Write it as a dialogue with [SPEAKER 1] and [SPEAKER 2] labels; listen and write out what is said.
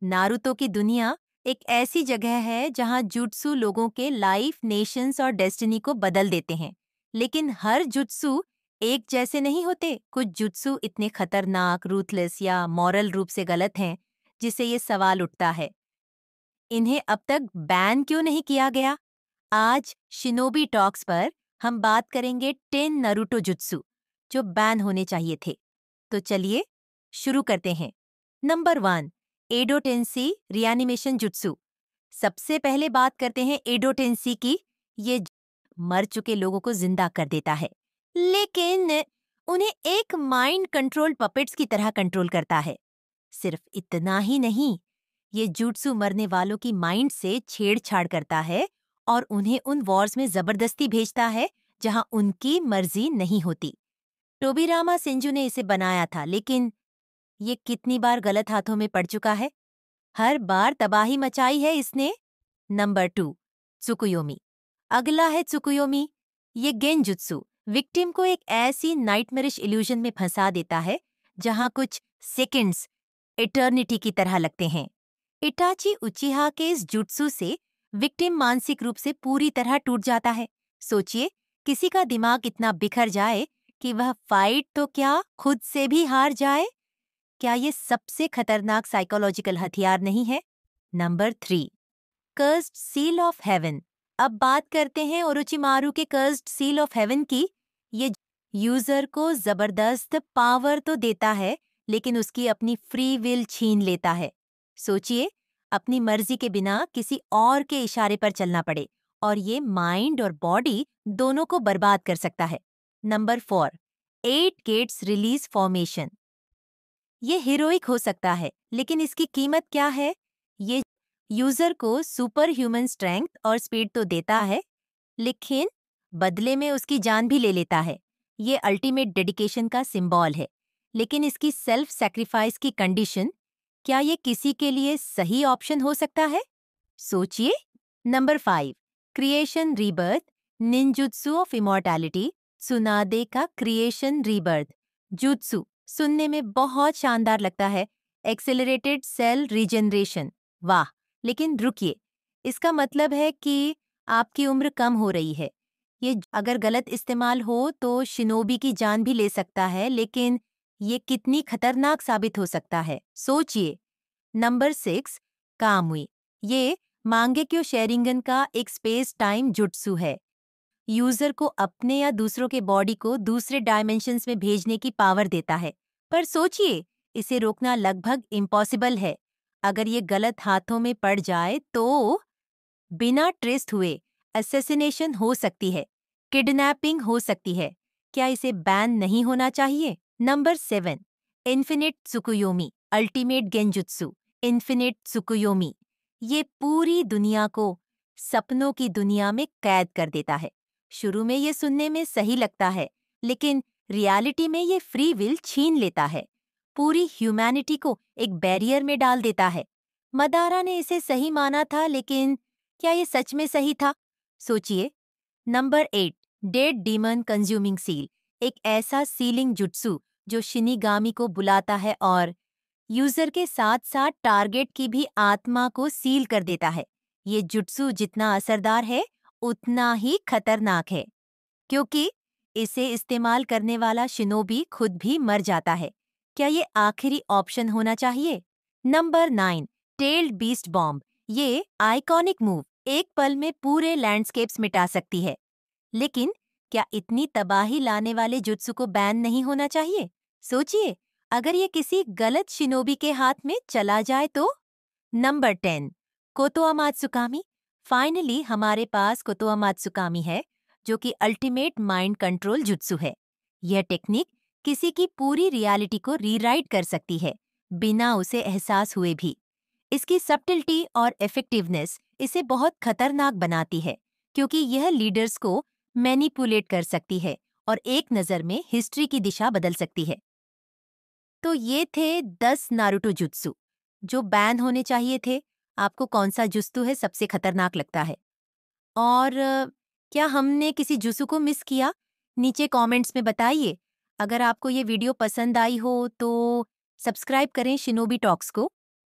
[SPEAKER 1] Naruto की दुनिया एक ऐसी जगह है जहां जुत्सु लोगों के लाइफ, नेशंस और डेस्टिनी को बदल देते हैं। लेकिन हर जुत्सु एक जैसे नहीं होते। कुछ जुत्सु इतने खतरनाक, रूथलेस या मॉरल रूप से गलत हैं, जिससे ये सवाल उठता है, इन्हें अब तक बैन क्यों नहीं किया गया? आज शिनोबी टॉक्स पर हम बात करेंगे 10 नारुतो जुत्सु जो बैन होने चाहिए थे। तो चलिए शुरू करते हैं। नंबर 1, एडो टेंसी रिएनिमेशन जुत्सु। सबसे पहले बात करते हैं एडो टेंसी की। ये मर चुके लोगों को जिंदा कर देता है, लेकिन उन्हें एक माइंड कंट्रोल पपेट्स की तरह कंट्रोल करता है। सिर्फ इतना ही नहीं, ये जुत्सु मरने वालों की माइंड से छेड़छाड़ करता है और उन्हें उन वॉर्स में जबरदस्ती भेजता है जहां उनकी मर्जी नहीं होती। टोबिरामा सिंजू ने इसे बनाया था, लेकिन ये कितनी बार गलत हाथों में पड़ चुका है। हर बार तबाही मचाई है इसने। नंबर 2, त्सुकुयोमी। अगला है त्सुकुयोमी। ये गेंजुत्सु विक्टिम को एक ऐसी नाइटमेरिश इल्यूजन में फंसा देता है जहां कुछ सेकंड्स इटर्निटी की तरह लगते हैं। इटाची उचिहा के इस जुत्सु से विक्टिम मानसिक रूप से पूरी तरह टूट जाता है। सोचिए, किसी का दिमाग इतना बिखर जाए कि वह फाइट तो क्या खुद से भी हार जाए। क्या ये सबसे खतरनाक साइकोलॉजिकल हथियार नहीं है? Number 3, cursed seal of haven. अब बात करते हैं ओरोचिमारू के कर्स्ड सील ऑफ हेवन की। ये यूजर को जबरदस्त पावर तो देता है, लेकिन उसकी अपनी फ्री विल छीन लेता है। सोचिए, अपनी मर्जी के बिना किसी और के इशारे पर चलना पड़े, और ये माइंड और बॉडी दोनों को बर्बाद कर सकता है। Number 4, 8 gates release formation. ये हीरोइक हो सकता है, लेकिन इसकी कीमत क्या है? ये यूजर को सुपर ह्यूमन स्ट्रेंथ और स्पीड तो देता है, लेकिन बदले में उसकी जान भी ले लेता है। ये अल्टीमेट डेडिकेशन का सिंबल है, लेकिन इसकी सेल्फ सैक्रिफाइस की कंडीशन, क्या ये किसी के लिए सही ऑप्शन हो सकता है? सोचिए। Number 5, creation rebirth ninjutsu of immortality. Tsunade का क्रिएशन रीबर्थ जुत्सु सुनने में बहुत शानदार लगता है। एक्सेलरेटेड सेल रीजनरेशन, वाह! लेकिन रुकिए, इसका मतलब है कि आपकी उम्र कम हो रही है। ये अगर गलत इस्तेमाल हो तो शिनोबी की जान भी ले सकता है, लेकिन ये कितनी खतरनाक साबित हो सकता है, सोचिए। नंबर 6, कामुई। ये मांगेक्यो शेरिंगन का एक स्पेस टाइम जुट्सु है। यूजर को अपने या दूसरों के बॉडी को दूसरे डायमेंशंस में भेजने की पावर देता है। पर सोचिए, इसे रोकना लगभग इम्पॉसिबल है। अगर ये गलत हाथों में पड़ जाए तो बिना ट्रेस हुए असैसिनेशन हो सकती है, किडनैपिंग हो सकती है। क्या इसे बैन नहीं होना चाहिए? Number 7, infinite Tsukuyomi ultimate genjutsu. Infinite Tsukuyomi ये पूरी दुनिया को सपनों की दुनिया में कैद कर देता है। शुरू में ये सुनने में सही लगता है, लेकिन रियलिटी में ये फ्री विल छीन लेता है, पूरी ह्यूमैनिटी को एक बैरियर में डाल देता है। मदारा ने इसे सही माना था, लेकिन क्या ये सच में सही था? सोचिए। Number 8, dead demon consuming seal. एक ऐसा सीलिंग जुट्सु जो शिनिगामी को बुलाता है और यूजर के साथ साथ टारगेट की भी आत्मा को सील कर देता है। ये जुट्सु जितना असरदार है, उतना ही खतरनाक है, क्योंकि इसे इस्तेमाल करने वाला शिनोबी खुद भी मर जाता है। क्या ये आखिरी ऑप्शन होना चाहिए? Number 9, tailed beast bomb. ये आइकॉनिक मूव एक पल में पूरे लैंडस्केप्स मिटा सकती है, लेकिन क्या इतनी तबाही लाने वाले जुत्सु को बैन नहीं होना चाहिए? सोचिए, अगर ये किसी गलत शिनोबी के हाथ में चला जाए तो? नंबर 10, कोतोआ मात्सुकामी। फाइनली हमारे पास कोतोआ मात्सुकामी है, जो कि अल्टीमेट माइंड कंट्रोल जुत्सु है। यह टेक्निक किसी की पूरी रियलिटी को रीराइट कर सकती है, बिना उसे एहसास हुए भी। इसकी सब्टिलिटी और इफेक्टिवनेस इसे बहुत खतरनाक बनाती है, क्योंकि यह लीडर्स को मैनिपुलेट कर सकती है और एक नज़र में हिस्ट्री की दिशा बदल सकती है। तो ये थे 10 नारुतो जुत्सु जो बैन होने चाहिए थे। आपको कौन सा जुत्सु है सबसे खतरनाक लगता है? और क्या हमने किसी जुत्सु को मिस किया? नीचे कमेंट्स में बताइए। अगर आपको ये वीडियो पसंद आई हो तो सब्सक्राइब करें शिनोबी टॉक्स को